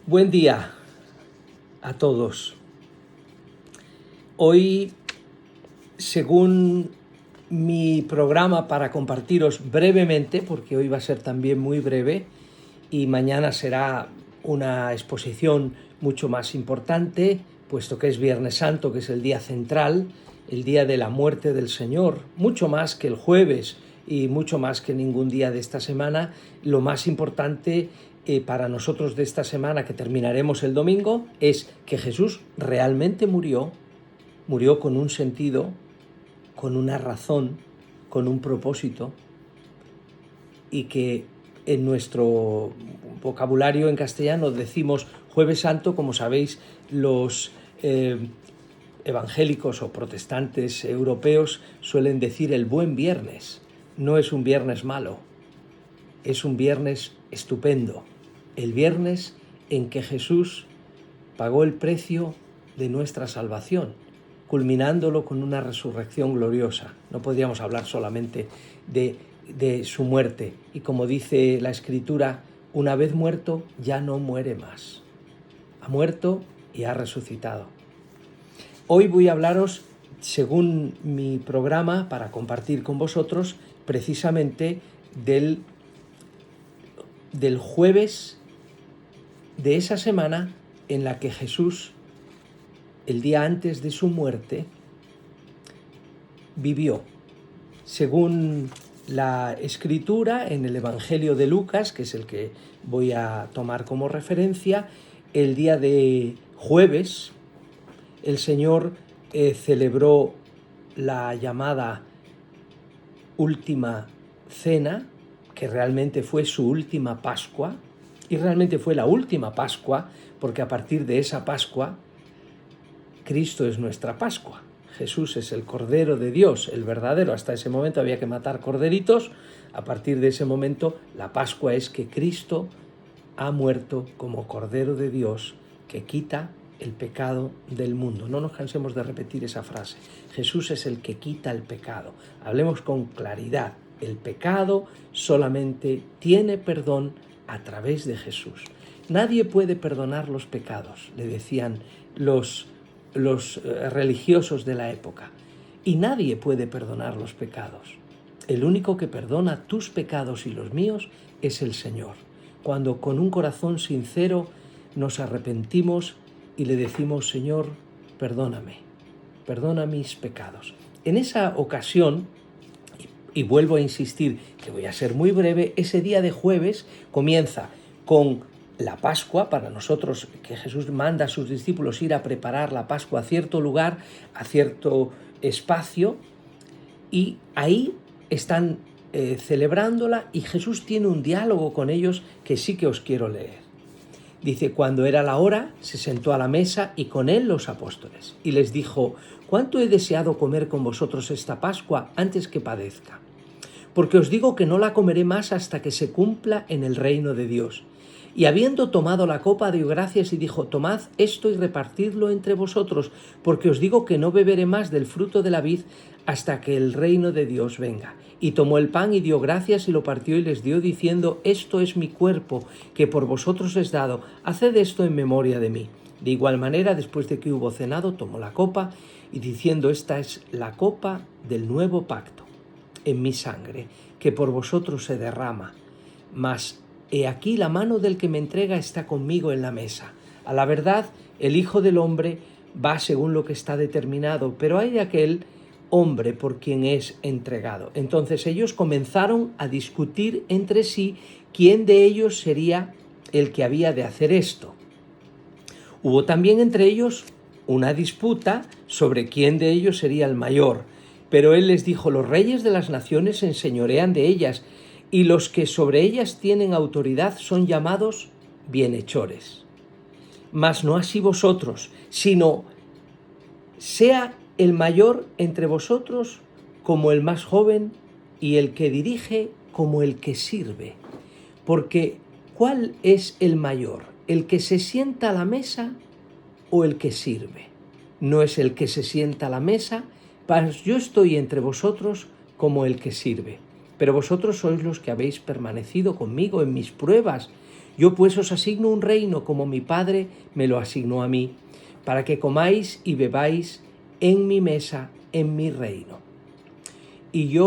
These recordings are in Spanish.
Buen día a todos. Hoy, según mi programa para compartiros brevemente, porque hoy va a ser también muy breve y mañana será una exposición mucho más importante, puesto que es Viernes Santo, que es el día central, el día de la muerte del Señor, mucho más que el jueves y mucho más que ningún día de esta semana. Lo más importante para nosotros de esta semana, que terminaremos el domingo, es que Jesús realmente murió con un sentido, con una razón, con un propósito, y que en nuestro vocabulario en castellano decimos Jueves Santo. Como sabéis, los evangélicos o protestantes europeos suelen decir el buen viernes. No es un viernes malo, es un viernes estupendo, el viernes en que Jesús pagó el precio de nuestra salvación, culminándolo con una resurrección gloriosa. No podríamos hablar solamente de su muerte. Y como dice la Escritura, una vez muerto ya no muere más. Ha muerto y ha resucitado. Hoy voy a hablaros, según mi programa, para compartir con vosotros, precisamente del jueves de esa semana en la que Jesús, el día antes de su muerte, vivió. Según la Escritura, en el Evangelio de Lucas, que es el que voy a tomar como referencia, el día de jueves, el Señor celebró la llamada última cena, que realmente fue su última Pascua, y realmente fue la última Pascua, porque a partir de esa Pascua, Cristo es nuestra Pascua. Jesús es el Cordero de Dios, el verdadero. Hasta ese momento había que matar corderitos. A partir de ese momento, la Pascua es que Cristo ha muerto como Cordero de Dios, que quita el pecado del mundo. No nos cansemos de repetir esa frase. Jesús es el que quita el pecado. Hablemos con claridad. El pecado solamente tiene perdón a través de Jesús. Nadie puede perdonar los pecados, le decían los religiosos de la época. Y nadie puede perdonar los pecados. El único que perdona tus pecados y los míos es el Señor. Cuando con un corazón sincero nos arrepentimos y le decimos: Señor, perdóname, perdona mis pecados. En esa ocasión, y vuelvo a insistir que voy a ser muy breve, ese día de jueves comienza con la Pascua. Para nosotros, que Jesús manda a sus discípulos ir a preparar la Pascua a cierto lugar, a cierto espacio, y ahí están celebrándola, y Jesús tiene un diálogo con ellos que sí que os quiero leer. Dice: cuando era la hora, se sentó a la mesa y con él los apóstoles, y les dijo: ¿cuánto he deseado comer con vosotros esta Pascua antes que padezca? Porque os digo que no la comeré más hasta que se cumpla en el reino de Dios. Y habiendo tomado la copa, dio gracias y dijo: tomad esto y repartidlo entre vosotros, porque os digo que no beberé más del fruto de la vid hasta que el reino de Dios venga. Y tomó el pan y dio gracias y lo partió y les dio, diciendo: esto es mi cuerpo, que por vosotros es dado, haced esto en memoria de mí. De igual manera, después de que hubo cenado, tomó la copa y diciendo: esta es la copa del nuevo pacto en mi sangre, que por vosotros se derrama. Mas he aquí la mano del que me entrega está conmigo en la mesa. A la verdad, el Hijo del Hombre va según lo que está determinado, pero hay de aquel hombre por quien es entregado. Entonces ellos comenzaron a discutir entre sí quién de ellos sería el que había de hacer esto. Hubo también entre ellos una disputa sobre quién de ellos sería el mayor. Pero él les dijo: los reyes de las naciones se enseñorean de ellas, y los que sobre ellas tienen autoridad son llamados bienhechores. Mas no así vosotros, sino sea el mayor entre vosotros como el más joven, y el que dirige como el que sirve. Porque ¿cuál es el mayor? ¿El que se sienta a la mesa o el que sirve? No es el que se sienta a la mesa, mas yo estoy entre vosotros como el que sirve. Pero vosotros sois los que habéis permanecido conmigo en mis pruebas. Yo pues os asigno un reino como mi Padre me lo asignó a mí, para que comáis y bebáis en mi mesa, en mi reino. Y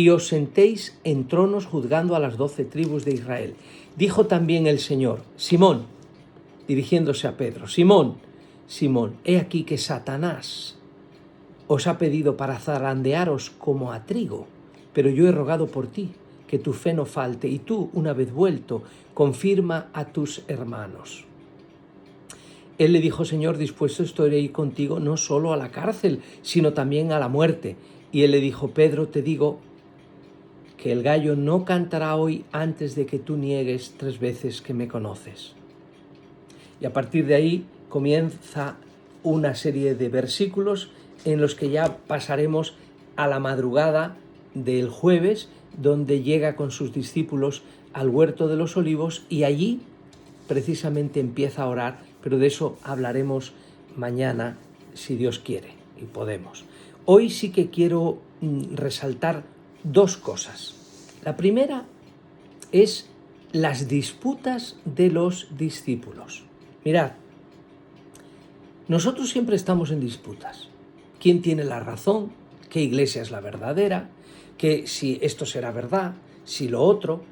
os sentéis en tronos juzgando a las 12 tribus de Israel. Dijo también el Señor: Simón, dirigiéndose a Pedro, Simón, Simón, he aquí que Satanás os ha pedido para zarandearos como a trigo, pero yo he rogado por ti, que tu fe no falte, y tú, una vez vuelto, confirma a tus hermanos. Él le dijo: Señor, dispuesto estoy a ir contigo no solo a la cárcel, sino también a la muerte. Y él le dijo: Pedro, te digo que el gallo no cantará hoy antes de que tú niegues 3 veces que me conoces. Y a partir de ahí comienza una serie de versículos en los que ya pasaremos a la madrugada del jueves, donde llega con sus discípulos al huerto de los olivos y allí precisamente empieza a orar, pero de eso hablaremos mañana, si Dios quiere y podemos. Hoy sí que quiero resaltar 2 cosas. La primera es las disputas de los discípulos. Mirad, nosotros siempre estamos en disputas. ¿Quién tiene la razón? ¿Qué iglesia es la verdadera? ¿Que si esto será verdad? ¿Si lo otro?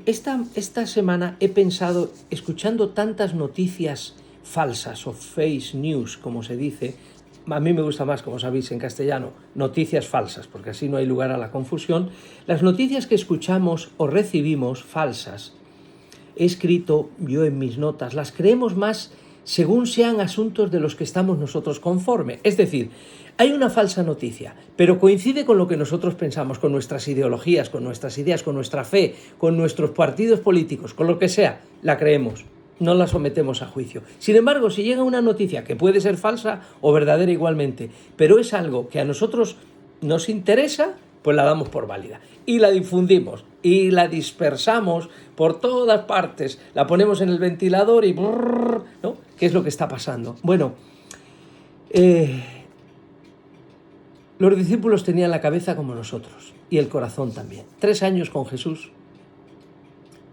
Esta semana he pensado, escuchando tantas noticias falsas o fake news, como se dice, a mí me gusta más, como sabéis en castellano, noticias falsas, porque así no hay lugar a la confusión. Las noticias que escuchamos o recibimos falsas, he escrito yo en mis notas, las creemos más según sean asuntos de los que estamos nosotros conforme. Es decir, hay una falsa noticia, pero coincide con lo que nosotros pensamos, con nuestras ideologías, con nuestras ideas, con nuestra fe, con nuestros partidos políticos, con lo que sea, la creemos, no la sometemos a juicio. Sin embargo, si llega una noticia que puede ser falsa o verdadera igualmente, pero es algo que a nosotros nos interesa, pues la damos por válida y la difundimos y la dispersamos por todas partes, la ponemos en el ventilador y brrr, ¿no? ¿Qué es lo que está pasando? Bueno, los discípulos tenían la cabeza como nosotros y el corazón también. 3 años con Jesús.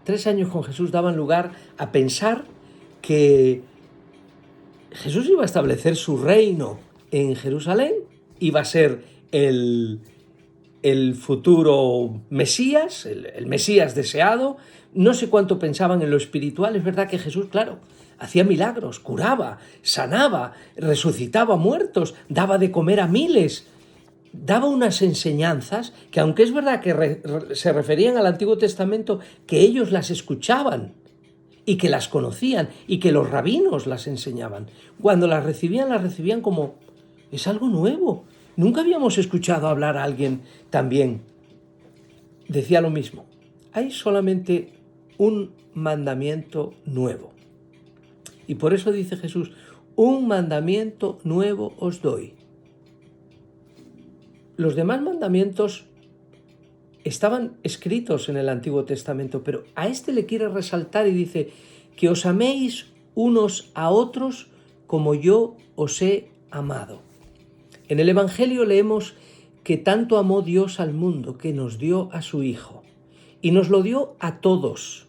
3 años con Jesús daban lugar a pensar que Jesús iba a establecer su reino en Jerusalén, iba a ser el futuro Mesías, el Mesías deseado. No sé cuánto pensaban en lo espiritual. Es verdad que Jesús, claro, hacía milagros, curaba, sanaba, resucitaba muertos, daba de comer a miles, daba unas enseñanzas que, aunque es verdad que se referían al Antiguo Testamento, que ellos las escuchaban y que las conocían y que los rabinos las enseñaban. Cuando las recibían como: es algo nuevo. Nunca habíamos escuchado hablar a alguien tan bien. Decía lo mismo: hay solamente un mandamiento nuevo. Y por eso dice Jesús: un mandamiento nuevo os doy. Los demás mandamientos estaban escritos en el Antiguo Testamento, pero a este le quiere resaltar y dice: que os améis unos a otros como yo os he amado. En el Evangelio leemos que tanto amó Dios al mundo que nos dio a su Hijo, y nos lo dio a todos,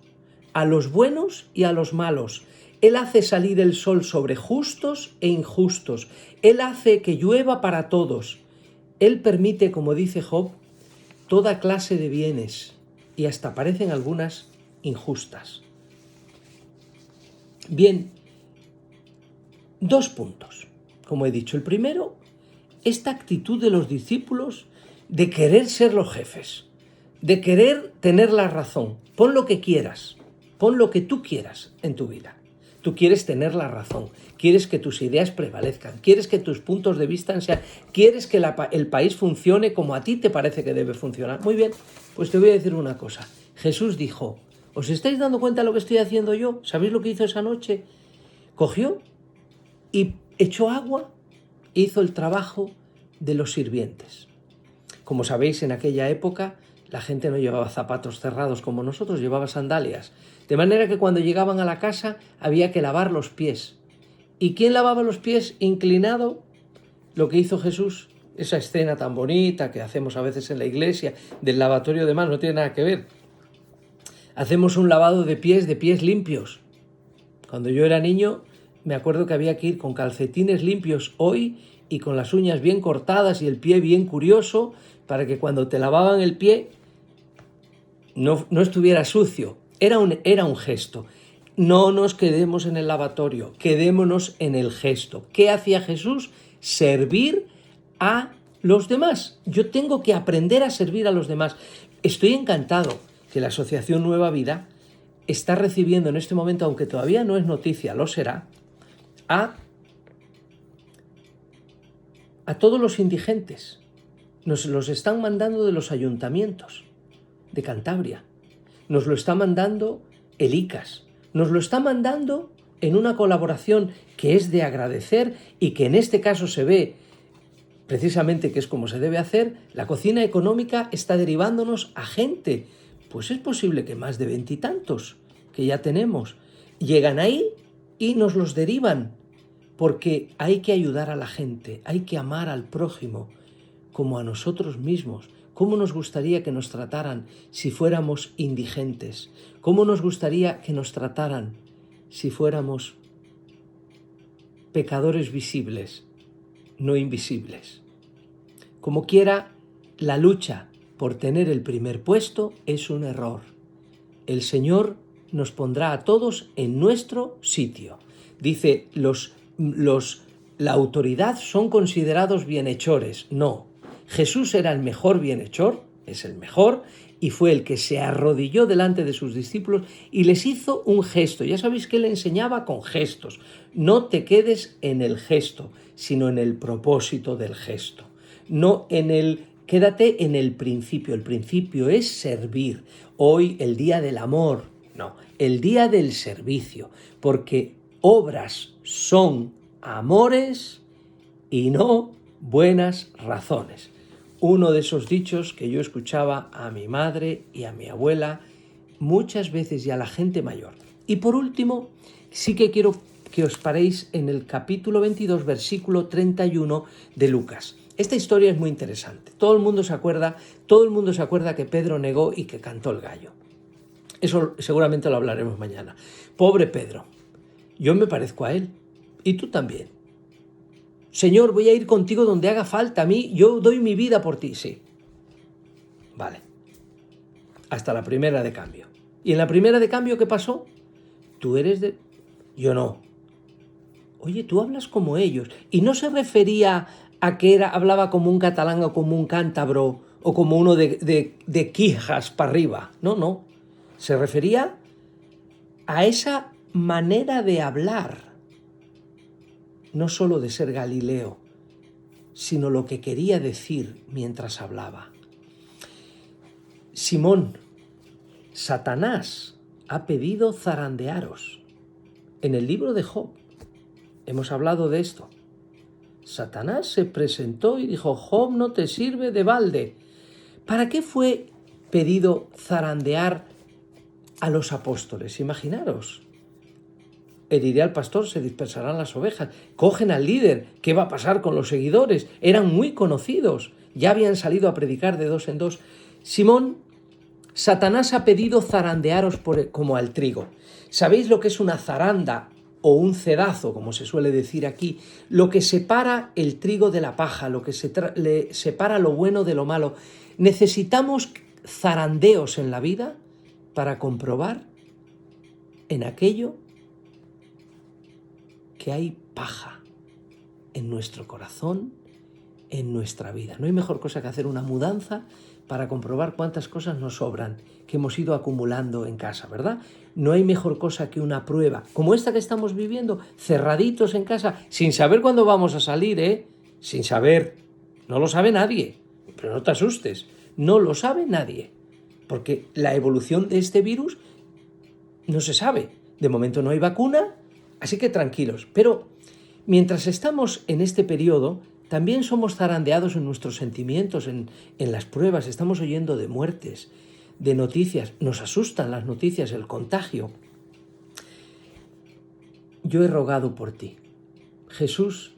a los buenos y a los malos. Él hace salir el sol sobre justos e injustos. Él hace que llueva para todos. Él permite, como dice Job, toda clase de bienes, y hasta parecen algunas injustas. Bien, 2 puntos. Como he dicho, el primero, esta actitud de los discípulos de querer ser los jefes, de querer tener la razón. Pon lo que quieras, pon lo que tú quieras en tu vida. Tú quieres tener la razón, quieres que tus ideas prevalezcan, quieres que tus puntos de vista sean, quieres que el país funcione como a ti te parece que debe funcionar. Muy bien, pues te voy a decir una cosa. Jesús dijo: ¿os estáis dando cuenta de lo que estoy haciendo yo? ¿Sabéis lo que hizo esa noche? Cogió y echó agua e hizo el trabajo de los sirvientes. Como sabéis, en aquella época la gente no llevaba zapatos cerrados como nosotros, llevaba sandalias. De manera que cuando llegaban a la casa había que lavar los pies. ¿Y quién lavaba los pies inclinado? Lo que hizo Jesús, esa escena tan bonita que hacemos a veces en la iglesia del lavatorio de manos, no tiene nada que ver. Hacemos un lavado de pies limpios. Cuando yo era niño, me acuerdo que había que ir con calcetines limpios hoy y con las uñas bien cortadas y el pie bien curioso para que cuando te lavaban el pie no estuviera sucio. Era un gesto. No nos quedemos en el lavatorio, quedémonos en el gesto. ¿Qué hacía Jesús? Servir a los demás. Yo tengo que aprender a servir a los demás. Estoy encantado que la Asociación Nueva Vida está recibiendo en este momento, aunque todavía no es noticia, lo será, a todos los indigentes. Nos los están mandando de los ayuntamientos de Cantabria. Nos lo está mandando el ICAS. Nos lo está mandando en una colaboración que es de agradecer y que en este caso se ve precisamente que es como se debe hacer. La cocina económica está derivándonos a gente. Pues es posible que más de 20 y tantos que ya tenemos llegan ahí y nos los derivan, porque hay que ayudar a la gente, hay que amar al prójimo como a nosotros mismos. ¿Cómo nos gustaría que nos trataran si fuéramos indigentes? ¿Cómo nos gustaría que nos trataran si fuéramos pecadores visibles, no invisibles? Como quiera, la lucha por tener el primer puesto es un error. El Señor nos pondrá a todos en nuestro sitio. Dice, la autoridad son considerados bienhechores. No, Jesús era el mejor bienhechor, es el mejor, y fue el que se arrodilló delante de sus discípulos y les hizo un gesto. Ya sabéis que él enseñaba con gestos. No te quedes en el gesto, sino en el propósito del gesto. No quédate en el principio. El principio es servir. Hoy, el día del amor, no, el día del servicio, porque obras son amores y no buenas razones. Uno de esos dichos que yo escuchaba a mi madre y a mi abuela muchas veces y a la gente mayor. Y por último, sí que quiero que os paréis en el capítulo 22, versículo 31 de Lucas. Esta historia es muy interesante. Todo el mundo se acuerda que Pedro negó y que cantó el gallo. Eso seguramente lo hablaremos mañana. Pobre Pedro, yo me parezco a él y tú también. Señor, voy a ir contigo donde haga falta. A mí, yo doy mi vida por ti. Sí. Vale. Hasta la primera de cambio. ¿Y en la primera de cambio qué pasó? Tú eres de... Yo no. Oye, tú hablas como ellos. Y no se refería a que hablaba como un catalán o como un cántabro o como uno de Quijas para arriba. No, no. Se refería a esa manera de hablar. No solo de ser Galileo, sino lo que quería decir mientras hablaba. Simón, Satanás ha pedido zarandearos. En el libro de Job hemos hablado de esto. Satanás se presentó y dijo, Job no te sirve de balde. ¿Para qué fue pedido zarandear a los apóstoles? Imaginaros. Heriré al pastor, se dispersarán las ovejas. Cogen al líder. ¿Qué va a pasar con los seguidores? Eran muy conocidos. Ya habían salido a predicar de dos en dos. Simón, Satanás ha pedido zarandearos como al trigo. ¿Sabéis lo que es una zaranda o un cedazo, como se suele decir aquí? Lo que separa el trigo de la paja, lo que separa lo bueno de lo malo. Necesitamos zarandeos en la vida para comprobar en aquello que hay paja en nuestro corazón, en nuestra vida. No hay mejor cosa que hacer una mudanza para comprobar cuántas cosas nos sobran, que hemos ido acumulando en casa, ¿verdad? No hay mejor cosa que una prueba, como esta que estamos viviendo, cerraditos en casa, sin saber cuándo vamos a salir, sin saber. No lo sabe nadie, pero no te asustes, no lo sabe nadie, porque la evolución de este virus no se sabe. De momento no hay vacuna, así que tranquilos. Pero mientras estamos en este periodo, también somos zarandeados en nuestros sentimientos, en las pruebas. Estamos oyendo de muertes, de noticias. Nos asustan las noticias, el contagio. Yo he rogado por ti. Jesús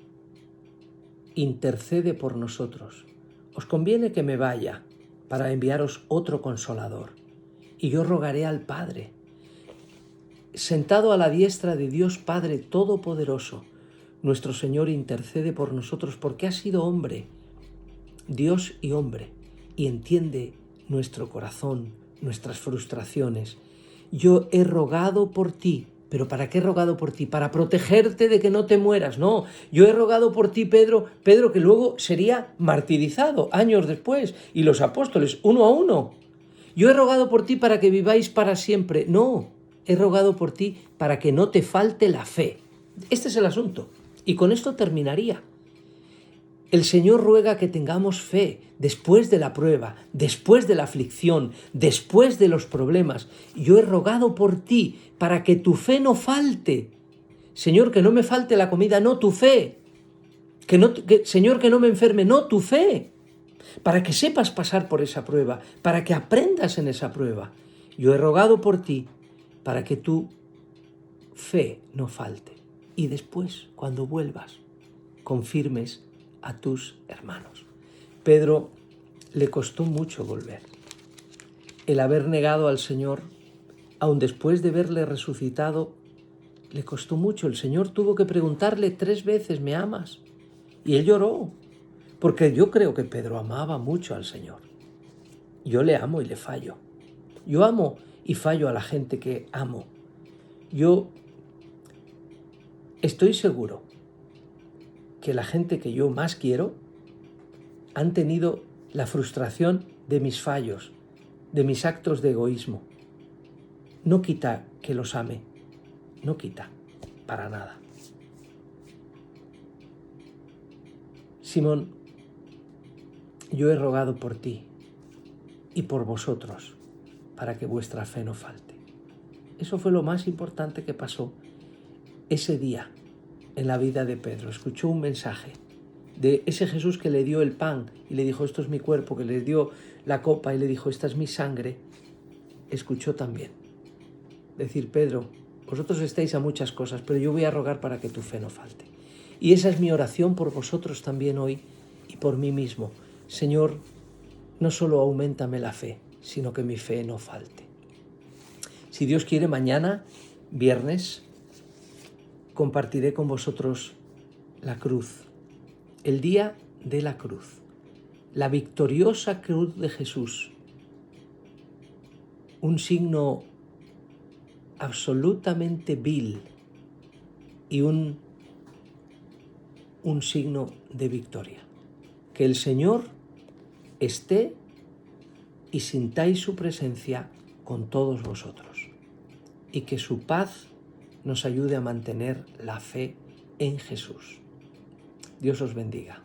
intercede por nosotros. Os conviene que me vaya para enviaros otro consolador. y yo rogaré al Padre. Sentado a la diestra de Dios Padre Todopoderoso, nuestro Señor intercede por nosotros porque ha sido hombre, Dios y hombre, y entiende nuestro corazón, nuestras frustraciones. Yo he rogado por ti. ¿Pero para qué he rogado por ti? Para protegerte de que no te mueras. No, yo he rogado por ti, Pedro, que luego sería martirizado años después, y los apóstoles, uno a uno. Yo he rogado por ti para que viváis para siempre. No, he rogado por ti para que no te falte la fe. Este es el asunto. Y con esto terminaría. El Señor ruega que tengamos fe después de la prueba, después de la aflicción, después de los problemas. Yo he rogado por ti para que tu fe no falte. Señor, que no me falte la comida, no tu fe. Señor, que no me enferme, no tu fe. Para que sepas pasar por esa prueba, para que aprendas en esa prueba. Yo he rogado por ti para que tu fe no falte. Y después, cuando vuelvas, confirmes a tus hermanos. Pedro le costó mucho volver. El haber negado al Señor, aun después de verle resucitado, le costó mucho. El Señor tuvo que preguntarle 3 veces, ¿me amas? Y él lloró, porque yo creo que Pedro amaba mucho al Señor. Yo le amo y le fallo. Yo amo y fallo a la gente que amo. Yo estoy seguro que la gente que yo más quiero han tenido la frustración de mis fallos, de mis actos de egoísmo. No quita que los ame, no quita, para nada. Simón, yo he rogado por ti y por vosotros para que vuestra fe no falte. Eso fue lo más importante que pasó ese día en la vida de Pedro. Escuchó un mensaje de ese Jesús que le dio el pan y le dijo, esto es mi cuerpo, que le dio la copa y le dijo, esta es mi sangre. Escuchó también decir, Pedro, vosotros estáis a muchas cosas, pero yo voy a rogar para que tu fe no falte. Y esa es mi oración por vosotros también hoy y por mí mismo. Señor, no solo auméntame la fe, sino que mi fe no falte. Si Dios quiere, mañana, viernes, compartiré con vosotros la cruz, el día de la cruz, la victoriosa cruz de Jesús, un signo absolutamente vil y un signo de victoria. Que el Señor esté y sintáis su presencia con todos vosotros, y que su paz nos ayude a mantener la fe en Jesús. Dios os bendiga.